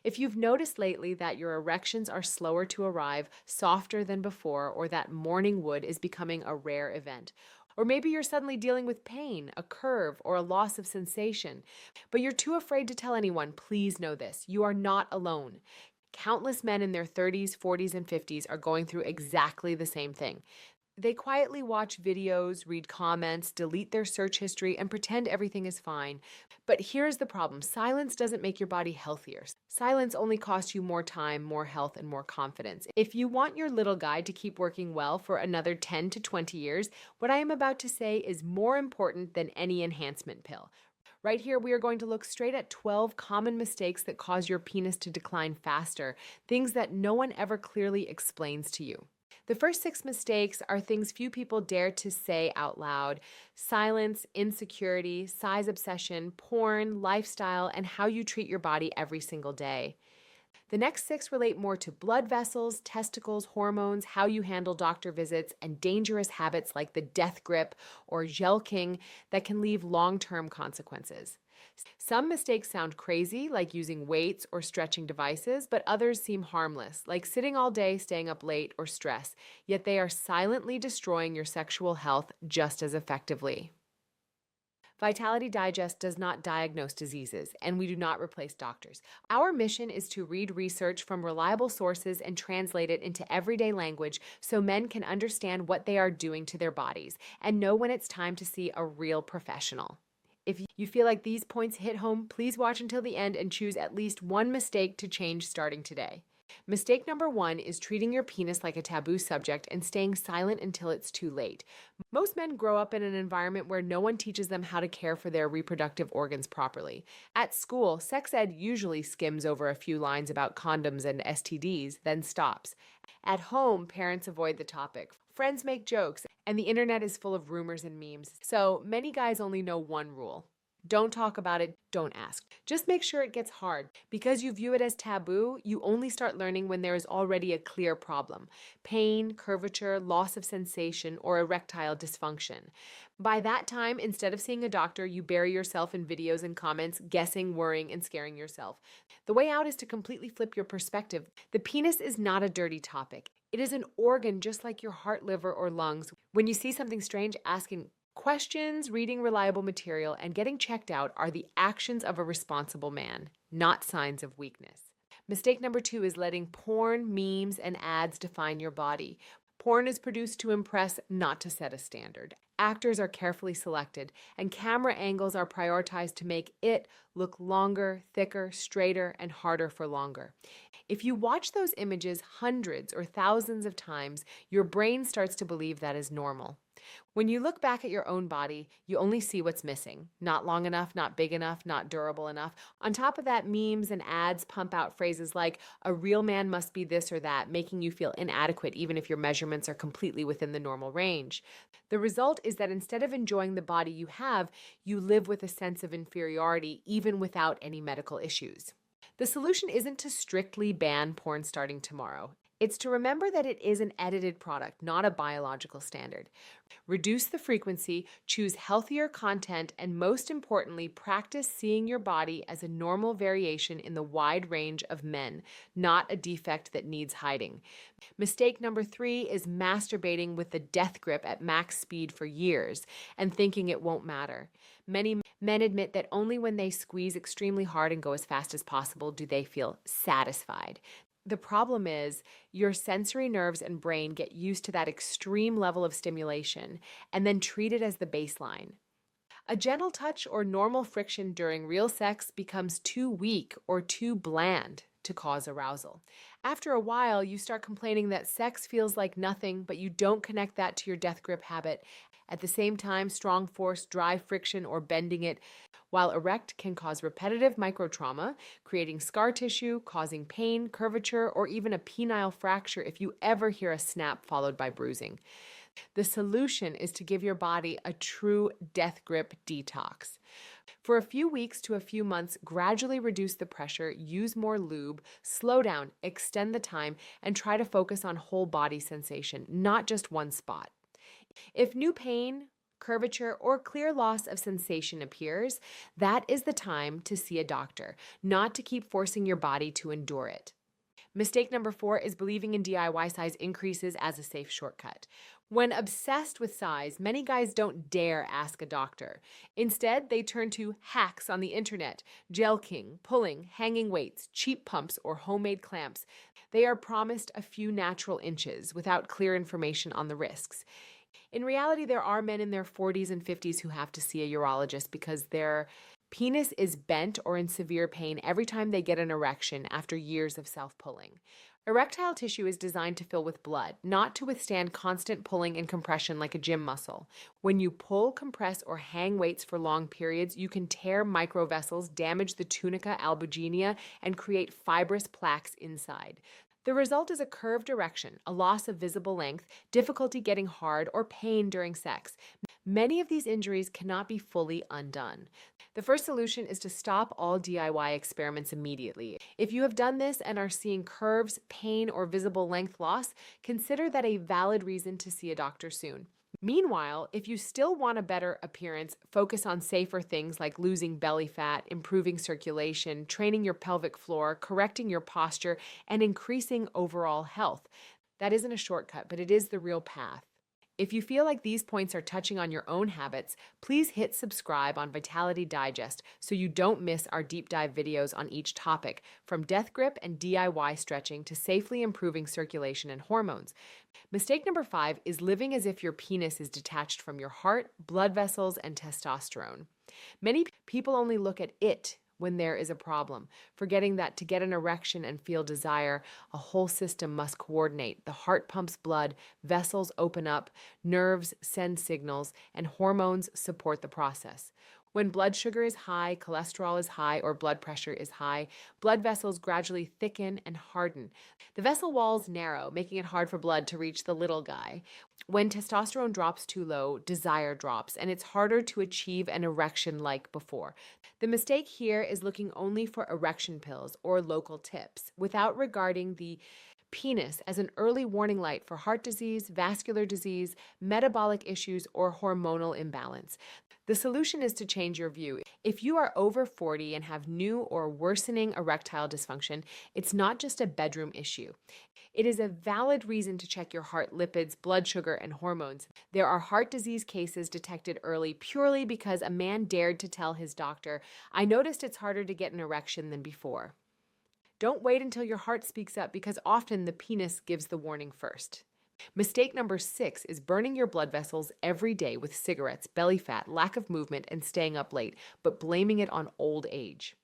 If you've noticed lately that your erections are slower to arrive, softer than before, or that morning wood is becoming a rare event, or maybe you're suddenly dealing with pain, a curve, or a loss of sensation, but you're too afraid to tell anyone, please know this. You are not alone. Countless men in their 30s, 40s, and 50s are going through exactly the same thing. They quietly watch videos, read comments, delete their search history, and pretend everything is fine. But here's the problem: silence doesn't make your body healthier. Silence only costs you more time, more health, and more confidence. If you want your little guide to keep working well for another 10 to 20 years, what I am about to say is more important than any enhancement pill. Right here, we are going to look straight at 12 common mistakes that cause your penis to decline faster, things that no one ever clearly explains to you. The first six mistakes are things few people dare to say out loud: silence, insecurity, size obsession, porn, lifestyle, and how you treat your body every single day. The next six relate more to blood vessels, testicles, hormones, how you handle doctor visits, and dangerous habits like the death grip or jelqing that can leave long-term consequences. Some mistakes sound crazy, like using weights or stretching devices, but others seem harmless, like sitting all day, staying up late, or stress, yet they are silently destroying your sexual health just as effectively. Vitality Digest does not diagnose diseases, and we do not replace doctors. Our mission is to read research from reliable sources and translate it into everyday language so men can understand what they are doing to their bodies and know when it's time to see a real professional. If you feel like these points hit home, please watch until the end and choose at least one mistake to change starting today. Mistake number one is treating your penis like a taboo subject and staying silent until it's too late. Most men grow up in an environment where no one teaches them how to care for their reproductive organs properly. At school, sex ed usually skims over a few lines about condoms and STDs, then stops. At home, parents avoid the topic. Friends make jokes, and the internet is full of rumors and memes. So many guys only know one rule: don't talk about it, don't ask. Just make sure it gets hard. Because you view it as taboo, you only start learning when there is already a clear problem: pain, curvature, loss of sensation, or erectile dysfunction. By that time, instead of seeing a doctor, you bury yourself in videos and comments, guessing, worrying, and scaring yourself. The way out is to completely flip your perspective. The penis is not a dirty topic. It is an organ just like your heart, liver, or lungs. When you see something strange, asking questions, reading reliable material, and getting checked out are the actions of a responsible man, not signs of weakness. Mistake number two is letting porn, memes, and ads define your body. Porn is produced to impress, not to set a standard. Actors are carefully selected, and camera angles are prioritized to make it look longer, thicker, straighter, and harder for longer. If you watch those images hundreds or thousands of times, your brain starts to believe that is normal. When you look back at your own body, you only see what's missing: not long enough, not big enough, not durable enough. On top of that, memes and ads pump out phrases like "a real man must be this or that," making you feel inadequate even if your measurements are completely within the normal range. The result is that instead of enjoying the body you have, you live with a sense of inferiority even without any medical issues. The solution isn't to strictly ban porn starting tomorrow. It's to remember that it is an edited product, not a biological standard. Reduce the frequency, choose healthier content, and most importantly, practice seeing your body as a normal variation in the wide range of men, not a defect that needs hiding. Mistake number three is masturbating with the death grip at max speed for years and thinking it won't matter. Many men admit that only when they squeeze extremely hard and go as fast as possible do they feel satisfied. The problem is your sensory nerves and brain get used to that extreme level of stimulation and then treat it as the baseline. A gentle touch or normal friction during real sex becomes too weak or too bland to cause arousal. After a while, you start complaining that sex feels like nothing, but you don't connect that to your death grip habit. At the same time, strong force, dry friction, or bending it while erect can cause repetitive microtrauma, creating scar tissue, causing pain, curvature, or even a penile fracture if you ever hear a snap followed by bruising. The solution is to give your body a true death grip detox. For a few weeks to a few months, gradually reduce the pressure, use more lube, slow down, extend the time, and try to focus on whole body sensation, not just one spot. If new pain, curvature, or clear loss of sensation appears, that is the time to see a doctor, not to keep forcing your body to endure it. Mistake number 4 is believing in DIY size increases as a safe shortcut. When obsessed with size, many guys don't dare ask a doctor. Instead, they turn to hacks on the internet, gel king, pulling, hanging weights, cheap pumps, or homemade clamps. They are promised a few natural inches without clear information on the risks. In reality, there are men in their 40s and 50s who have to see a urologist because their penis is bent or in severe pain every time they get an erection after years of self-pulling. Erectile tissue is designed to fill with blood, not to withstand constant pulling and compression like a gym muscle. When you pull, compress, or hang weights for long periods, you can tear microvessels, damage the tunica albuginea, and create fibrous plaques inside. The result is a curved erection, a loss of visible length, difficulty getting hard, or pain during sex. Many of these injuries cannot be fully undone. The first solution is to stop all DIY experiments immediately. If you have done this and are seeing curves, pain, or visible length loss, consider that a valid reason to see a doctor soon. Meanwhile, if you still want a better appearance, focus on safer things like losing belly fat, improving circulation, training your pelvic floor, correcting your posture, and increasing overall health. That isn't a shortcut, but it is the real path. If you feel like these points are touching on your own habits, please hit subscribe on Vitality Digest so you don't miss our deep dive videos on each topic, from death grip and DIY stretching to safely improving circulation and hormones. Mistake number 5 is living as if your penis is detached from your heart, blood vessels, and testosterone. Many people only look at it when there is a problem, forgetting that to get an erection and feel desire, a whole system must coordinate. The heart pumps blood, vessels open up, nerves send signals, and hormones support the process. When blood sugar is high, cholesterol is high, or blood pressure is high, blood vessels gradually thicken and harden. The vessel walls narrow, making it hard for blood to reach the little guy. When testosterone drops too low, desire drops, and it's harder to achieve an erection like before. The mistake here is looking only for erection pills or local tips, without regarding the penis as an early warning light for heart disease, vascular disease, metabolic issues, or hormonal imbalance. The solution is to change your view. If you are over 40 and have new or worsening erectile dysfunction, it's not just a bedroom issue. It is a valid reason to check your heart lipids, blood sugar, and hormones. There are heart disease cases detected early purely because a man dared to tell his doctor, "I noticed it's harder to get an erection than before." Don't wait until your heart speaks up because often the penis gives the warning first. Mistake number 6 is burning your blood vessels every day with cigarettes, belly fat, lack of movement, and staying up late, but blaming it on old age.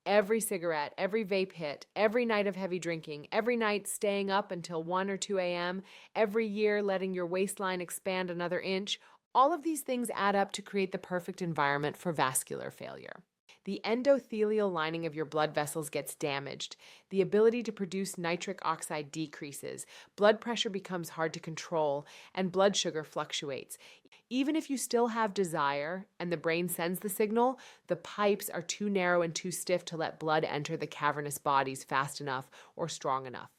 Every cigarette, every vape hit, every night of heavy drinking, every night staying up until 1 or 2 a.m., every year letting your waistline expand another inch, all of these things add up to create the perfect environment for vascular failure. The endothelial lining of your blood vessels gets damaged. The ability to produce nitric oxide decreases. Blood pressure becomes hard to control, and blood sugar fluctuates. Even if you still have desire and the brain sends the signal, the pipes are too narrow and too stiff to let blood enter the cavernous bodies fast enough or strong enough.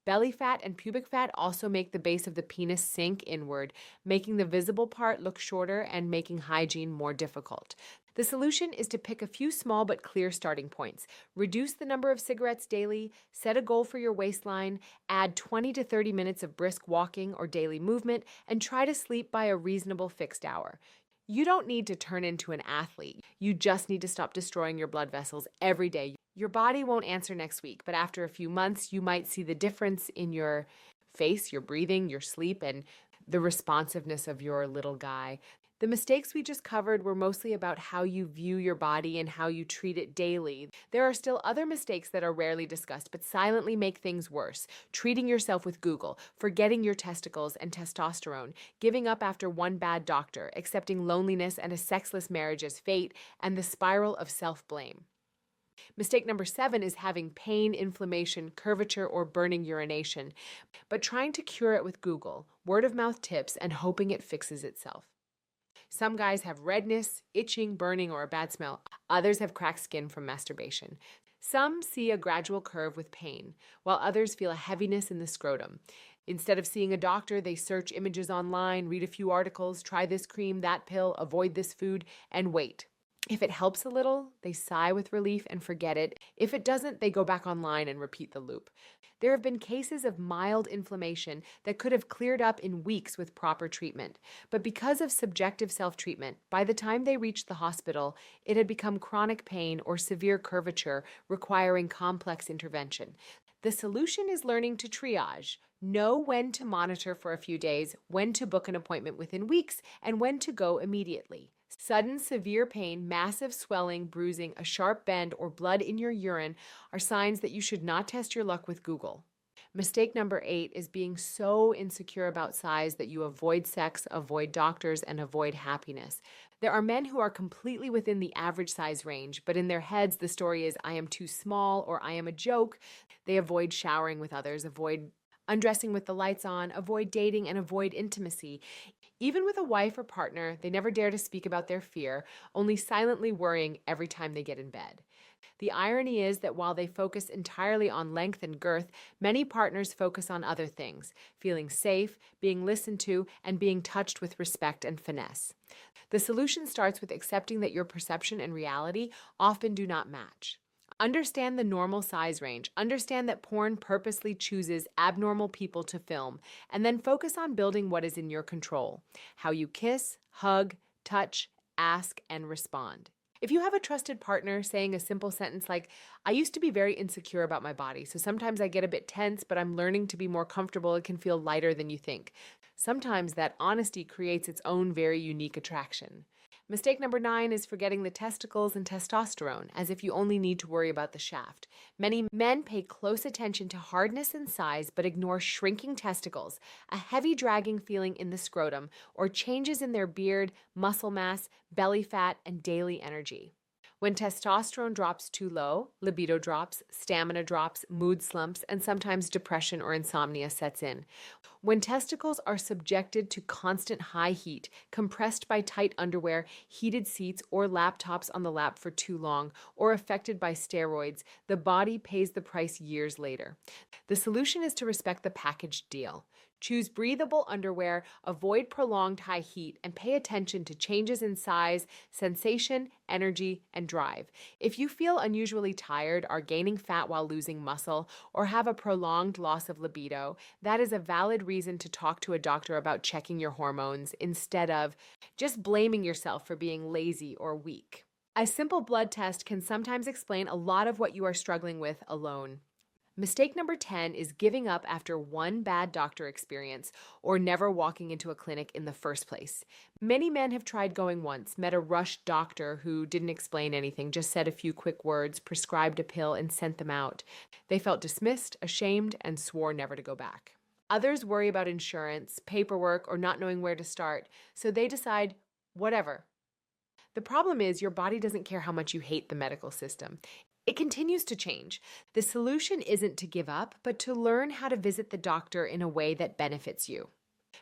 Belly fat and pubic fat also make the base of the penis sink inward, making the visible part look shorter and making hygiene more difficult. The solution is to pick a few small but clear starting points. Reduce the number of cigarettes daily, set a goal for your waistline, add 20 to 30 minutes of brisk walking or daily movement, and try to sleep by a reasonable fixed hour. You don't need to turn into an athlete. You just need to stop destroying your blood vessels every day. Your body won't answer next week, but after a few months, you might see the difference in your face, your breathing, your sleep, and the responsiveness of your little guy. The mistakes we just covered were mostly about how you view your body and how you treat it daily. There are still other mistakes that are rarely discussed but silently make things worse. Treating yourself with Google, forgetting your testicles and testosterone, giving up after one bad doctor, accepting loneliness and a sexless marriage as fate, and the spiral of self-blame. Mistake number 7 is having pain, inflammation, curvature, or burning urination, but trying to cure it with Google, word-of-mouth tips, and hoping it fixes itself. Some guys have redness, itching, burning, or a bad smell. Others have cracked skin from masturbation. Some see a gradual curve with pain, while others feel a heaviness in the scrotum. Instead of seeing a doctor, they search images online, read a few articles, try this cream, that pill, avoid this food, and wait. If it helps a little, they sigh with relief and forget it. If it doesn't, they go back online and repeat the loop. There have been cases of mild inflammation that could have cleared up in weeks with proper treatment. But because of subjective self treatment, by the time they reached the hospital, it had become chronic pain or severe curvature requiring complex intervention. The solution is learning to triage. Know when to monitor for a few days, when to book an appointment within weeks, and when to go immediately. Sudden severe pain, massive swelling, bruising, a sharp bend, or blood in your urine are signs that you should not test your luck with Google. Mistake number 8 is being so insecure about size that you avoid sex, avoid doctors, and avoid happiness. There are men who are completely within the average size range, but in their heads, the story is, I am too small or I am a joke. They avoid showering with others, avoid undressing with the lights on, avoid dating, and avoid intimacy. Even with a wife or partner, they never dare to speak about their fear, only silently worrying every time they get in bed. The irony is that while they focus entirely on length and girth, many partners focus on other things, feeling safe, being listened to, and being touched with respect and finesse. The solution starts with accepting that your perception and reality often do not match. Understand the normal size range. Understand that porn purposely chooses abnormal people to film, and then focus on building what is in your control: how you kiss, hug, touch, ask, and respond. If you have a trusted partner saying a simple sentence like, I used to be very insecure about my body, so sometimes I get a bit tense, but I'm learning to be more comfortable, it can feel lighter than you think. Sometimes that honesty creates its own very unique attraction. Mistake number 9 is forgetting the testicles and testosterone, as if you only need to worry about the shaft. Many men pay close attention to hardness and size, but ignore shrinking testicles, a heavy dragging feeling in the scrotum, or changes in their beard, muscle mass, belly fat, and daily energy. When testosterone drops too low, libido drops, stamina drops, mood slumps, and sometimes depression or insomnia sets in. When testicles are subjected to constant high heat, compressed by tight underwear, heated seats, or laptops on the lap for too long, or affected by steroids, the body pays the price years later. The solution is to respect the package deal. Choose breathable underwear, avoid prolonged high heat, and pay attention to changes in size, sensation, energy, and drive. If you feel unusually tired, are gaining fat while losing muscle, or have a prolonged loss of libido, that is a valid reason to talk to a doctor about checking your hormones instead of just blaming yourself for being lazy or weak. A simple blood test can sometimes explain a lot of what you are struggling with alone. Mistake number 10 is giving up after one bad doctor experience or never walking into a clinic in the first place. Many men have tried going once, met a rushed doctor who didn't explain anything, just said a few quick words, prescribed a pill, and sent them out. They felt dismissed, ashamed, and swore never to go back. Others worry about insurance, paperwork, or not knowing where to start, so they decide, whatever. The problem is your body doesn't care how much you hate the medical system. It continues to change. The solution isn't to give up, but to learn how to visit the doctor in a way that benefits you.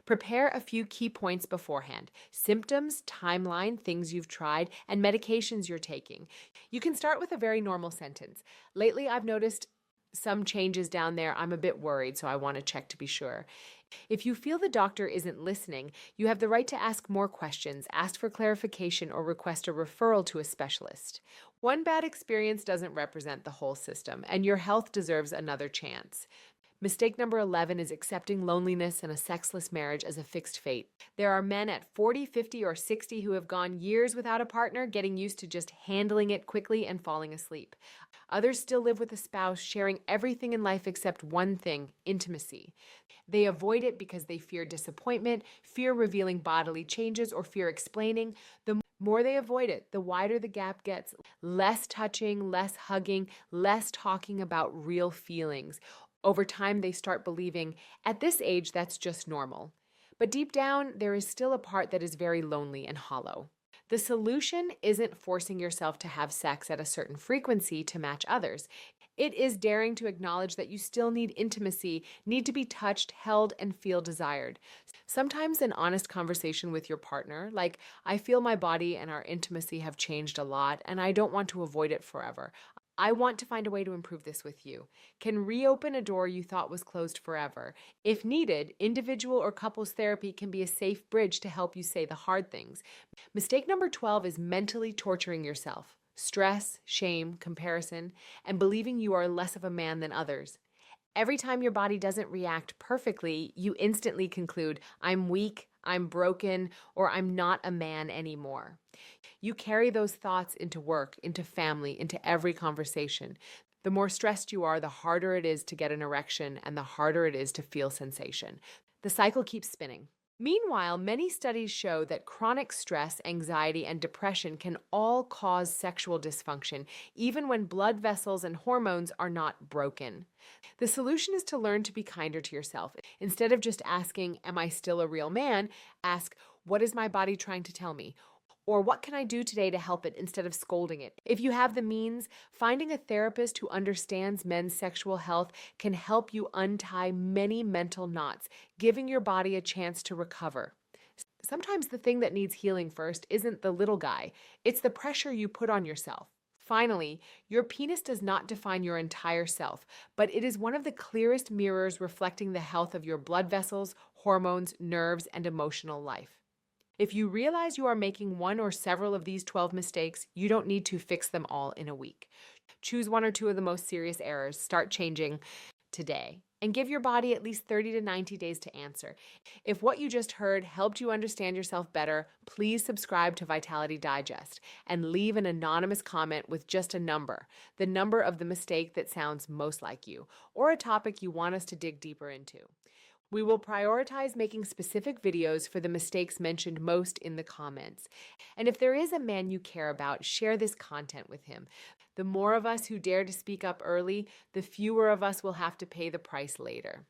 Prepare a few key points beforehand: symptoms, timeline, things you've tried, and medications you're taking. You can start with a very normal sentence. Lately, I've noticed some changes down there. I'm a bit worried, so I want to check to be sure. If you feel the doctor isn't listening, you have the right to ask more questions, ask for clarification, or request a referral to a specialist. One bad experience doesn't represent the whole system, and your health deserves another chance. Mistake number 11 is accepting loneliness and a sexless marriage as a fixed fate. There are men at 40, 50, or 60 who have gone years without a partner, getting used to just handling it quickly and falling asleep. Others still live with a spouse, sharing everything in life except one thing: intimacy. They avoid it because they fear disappointment, fear revealing bodily changes, or fear explaining. The more they avoid it, the wider the gap gets: less touching, less hugging, less talking about real feelings. Over time, they start believing, at this age, that's just normal. But deep down, there is still a part that is very lonely and hollow. The solution isn't forcing yourself to have sex at a certain frequency to match others. It is daring to acknowledge that you still need intimacy, need to be touched, held, and feel desired. Sometimes an honest conversation with your partner, like, I feel my body and our intimacy have changed a lot, and I don't want to avoid it forever. I want to find a way to improve this with you. Can reopen a door you thought was closed forever. If needed, individual or couples therapy can be a safe bridge to help you say the hard things. Mistake number 12 is mentally torturing yourself. Stress, shame, comparison, and believing you are less of a man than others. Every time your body doesn't react perfectly, you instantly conclude, I'm weak, I'm broken, or I'm not a man anymore. You carry those thoughts into work, into family, into every conversation. The more stressed you are, the harder it is to get an erection and the harder it is to feel sensation. The cycle keeps spinning. Meanwhile, many studies show that chronic stress, anxiety, and depression can all cause sexual dysfunction, even when blood vessels and hormones are not broken. The solution is to learn to be kinder to yourself. Instead of just asking, am I still a real man? Ask, what is my body trying to tell me? Or what can I do today to help it instead of scolding it? If you have the means, finding a therapist who understands men's sexual health can help you untie many mental knots, giving your body a chance to recover. Sometimes the thing that needs healing first isn't the little guy, it's the pressure you put on yourself. Finally, your penis does not define your entire self, but it is one of the clearest mirrors reflecting the health of your blood vessels, hormones, nerves, and emotional life. If you realize you are making one or several of these 12 mistakes, you don't need to fix them all in a week. Choose one or two of the most serious errors, start changing today, and give your body at least 30 to 90 days to answer. If what you just heard helped you understand yourself better, please subscribe to Vitality Digest and leave an anonymous comment with just a number, the number of the mistake that sounds most like you, or a topic you want us to dig deeper into. We will prioritize making specific videos for the mistakes mentioned most in the comments. And if there is a man you care about, share this content with him. The more of us who dare to speak up early, the fewer of us will have to pay the price later.